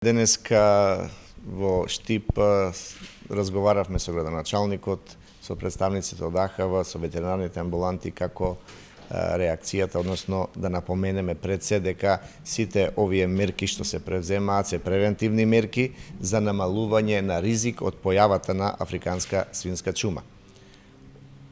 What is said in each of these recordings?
Денеска во Штип разговаравме со градоначалникот, со представниците од АХВ, со ветеринарните амбуланти како реакцијата, односно да напоменеме пред се дека сите овие мерки што се превземаат се превентивни мерки за намалување на ризик од појавата на африканска свинска чума.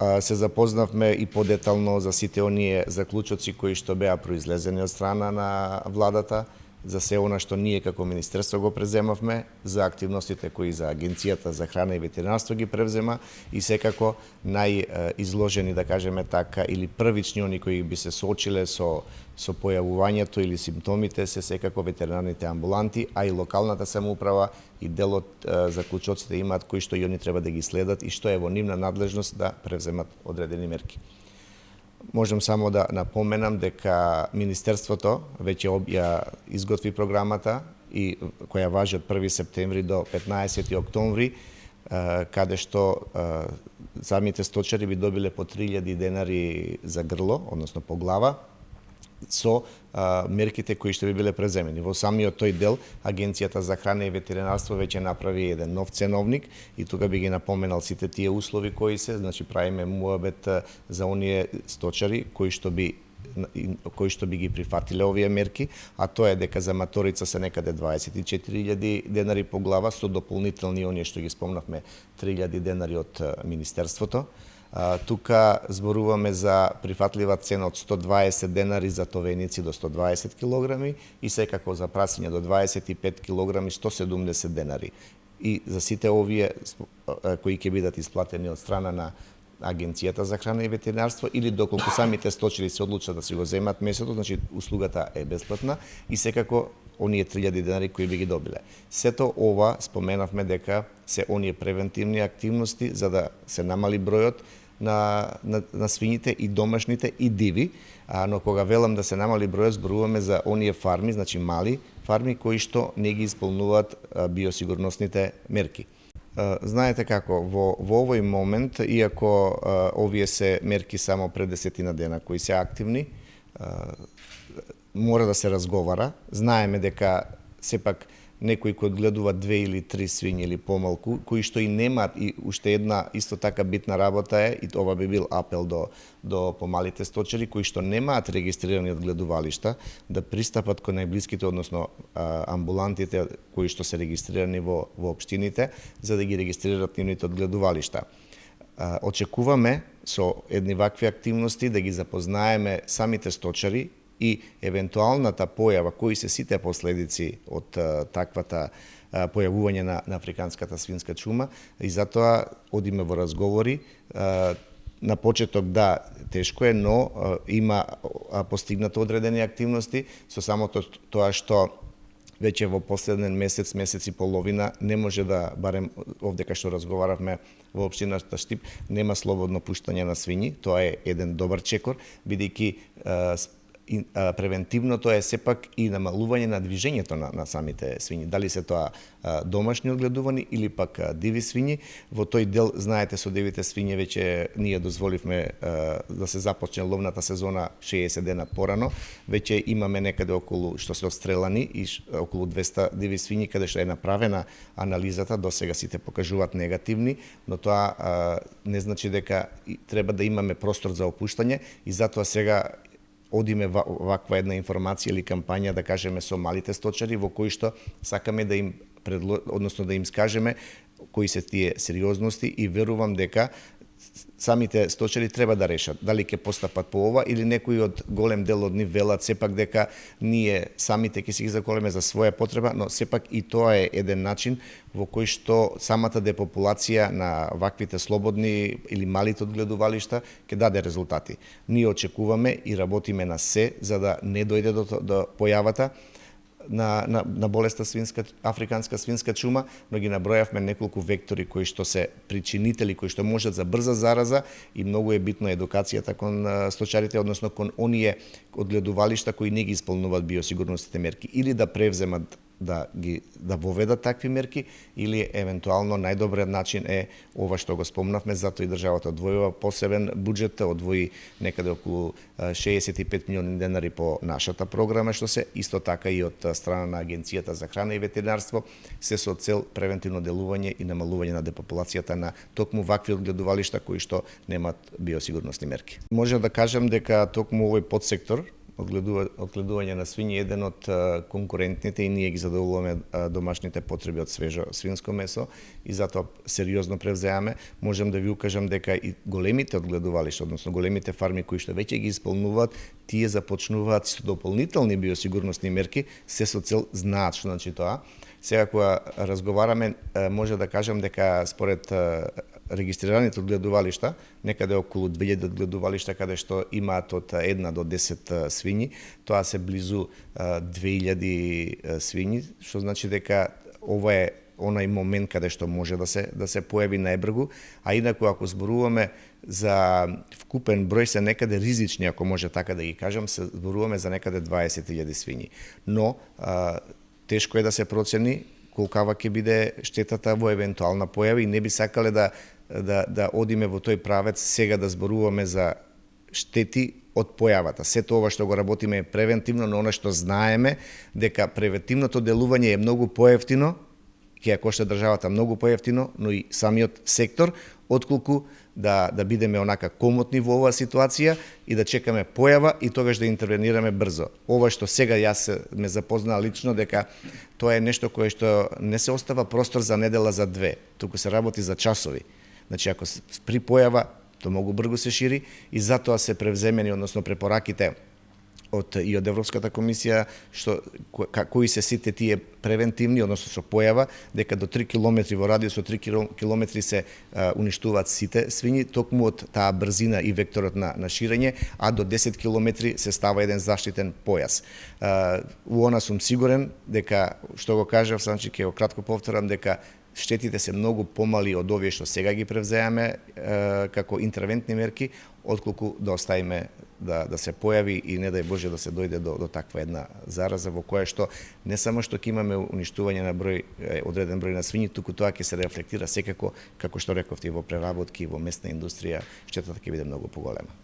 Се запознавме и подетално за сите оние заклучоци кои што беа произлезени од страна на владата, за се она што ние како Министерство го преземавме, за активностите кои за Агенцијата за храна и ветеринарство ги превзема и секако најизложени, да кажеме така, или првични они кои би се соочиле со појавувањето или симптомите се секако ветеринарните амбуланти, а и локалната самоуправа и дел од заклучоците имаат кои што и они треба да ги следат и што е во нивна надлежност да превземат одредени мерки. Можам само да напоменам дека Министерството веќе ја изготви програмата и која важи од 1 септември до 15 октомври, каде што самите сточари би добиле по 3000 денари за грло, односно по глава, со мерките кои што би биле преземени. Во самиот тој дел, Агенцијата за храна и ветеринарство веќе направи еден нов ценовник и тука би ги напоменал сите тие услови кои се, значи правиме муабет за оние сточари кои што би ги прифатиле овие мерки, а тоа е дека за маторица се некаде 24.000 денари по глава, со дополнителни оние што ги спомнавме 3.000 денари од Министерството. Тука зборуваме за прифатлива цена од 120 денари за товеници до 120 килограми и секако за прасиња до 25 килограми 170 денари. И за сите овие кои ќе бидат исплатени од страна на Агенцијата за храна и ветеринарство или доколку самите сточари се одлучат да си го земат месото, значи услугата е бесплатна и секако оние 3000 денари кои би ги добиле. Сето ова споменавме дека се оние превентивни активности за да се намали бројот на свињите и домашните и диви, но кога велам да се намали бројот, зборуваме за оние фарми, значи мали фарми кои што не ги исполнуваат биосигурносните мерки. Знаете како, во овој момент, иако овие се мерки само пред 10 дена кои се активни, мора да се разговара. Знаеме дека сепак некои кои одгледуваат 2 или 3 свињи или помалку, кои што и немаат, и уште една исто така битна работа е, и ова би бил апел до помалите сточари, кои што немаат регистрирани одгледувалишта, да пристапат кон најблиските, односно амбулантите кои што се регистрирани во општините, за да ги регистрираат нивните одгледувалишта. Очекуваме со едни вакви активности да ги запознаеме самите сточари и евентуалната појава, кои се сите последици од таквата појавување на африканската свинска чума, и затоа одиме во разговори. На почеток да, тешко е, но има постигнато одредени активности со самото тоа што веќе во последен месец и половина не може да, барем овде кај што разговаравме во општината Штип, нема слободно пуштање на свињи. Тоа е еден добар чекор, бидејќи превентивното е сепак и намалување на движењето на самите свињи. Дали се тоа домашни одгледувани или пак диви свињи. Во тој дел, знаете, со дивите свињи веќе ние дозволивме да се започне ловната сезона 60 дена порано. Веќе имаме некаде околу, што се отстрелани, и околу 200 диви свињи, каде што е направена анализата, до сега сите покажуваат негативни, но тоа не значи дека треба да имаме простор за опуштање и затоа сега одиме ваква една информација или кампања, да кажеме, со малите сточари, во кои што сакаме да им односно да им скажеме кои се тие сериозности и верувам дека самите сточари треба да решат дали ќе постапат по ова или некои од голем дел од нив велат сепак дека ние самите ќе си ги заколеме за своја потреба, но сепак и тоа е еден начин во кој што самата депопулација на ваквите слободни или малите одгледувалишта ќе даде резултати. Ние очекуваме и работиме на се за да не дојде до појавата на болеста африканска свинска чума, но ги набројавме неколку вектори кои што се причинители, кои што можат за брза зараза и многу е битно едукацијата кон сточарите, односно кон оние одгледувалишта кои не ги исполнуваат биосигурностите мерки, или да превземат да воведат такви мерки или евентуално најдобриот начин е ова што го спомнавме, затоа и државата одвојува посебен буџет, одвои некаде околу 65 милиони денари по нашата програма, што се исто така и од страна на Агенцијата за храна и ветеринарство, се со цел превентивно делување и намалување на депопулацијата на токму вакви одгледувалишта кои што немаат биосигурносни мерки. Може да кажам дека токму овој подсектор одгледување на свињи е еден од конкурентните и ние ги задоволуваме домашните потреби од свежо свинско месо и затоа сериозно превземаме. Можам да ви укажам дека и големите одгледувалишта, односно големите фарми кои што веќе ги исполнуваат, тие започнуваат со дополнителни биосигурносни мерки, се со цел знаат што значи тоа. Сега кога разговараме, може да кажам дека според регистрираните одгледувалишта, некаде околу 2000 одгледувалишта каде што имаат од 1 до 10 свињи, тоа се близу 2000 свињи, што значи дека ова е онај момент каде што може да се појави најбргу, а инаку ако зборуваме за вкупен број се некаде ризични, ако може така да ги кажам, се зборуваме за некаде 20.000 свињи. Но тешко е да се процени колкава ќе биде штетата во евентуална појава и не би сакале да одиме во тој правец сега да зборуваме за штети од појавата. Сето ова што го работиме е превентивно, но она што знаеме дека превентивното делување е многу поевтино, ќе ја кошта државата многу поевтино, но и самиот сектор, отколку да бидеме онака комотни во оваа ситуација и да чекаме појава и тогаш да интервенираме брзо. Ова што сега јас ме запознаа лично дека тоа е нешто кое што не се остава простор за недела за две, туку се работи за часови. Значи ако при појава тоа многу брзо се шири и затоа се превземени, односно препораките од Европската комисија кои се сите тие превентивни, односно со појава, дека до 3 километри во радиус од 3 километри се уништуваат сите свињи, токму од таа брзина и векторот на ширење, а до 10 километри се става еден заштитен појас. У она сум сигурен дека, што го кажав, значи ќе го кратко повторам дека штетите се многу помали од овие што сега ги превзеаме како интервентни мерки, отколку да оставиме да се појави и не дај Боже да се дојде до таква една зараза во која што не само што ќе имаме уништување на одреден број на свињи, туку тоа ќе се рефлектира секако, како што рековте, и во преработки, и во месна индустрија, штетата ќе биде многу поголема.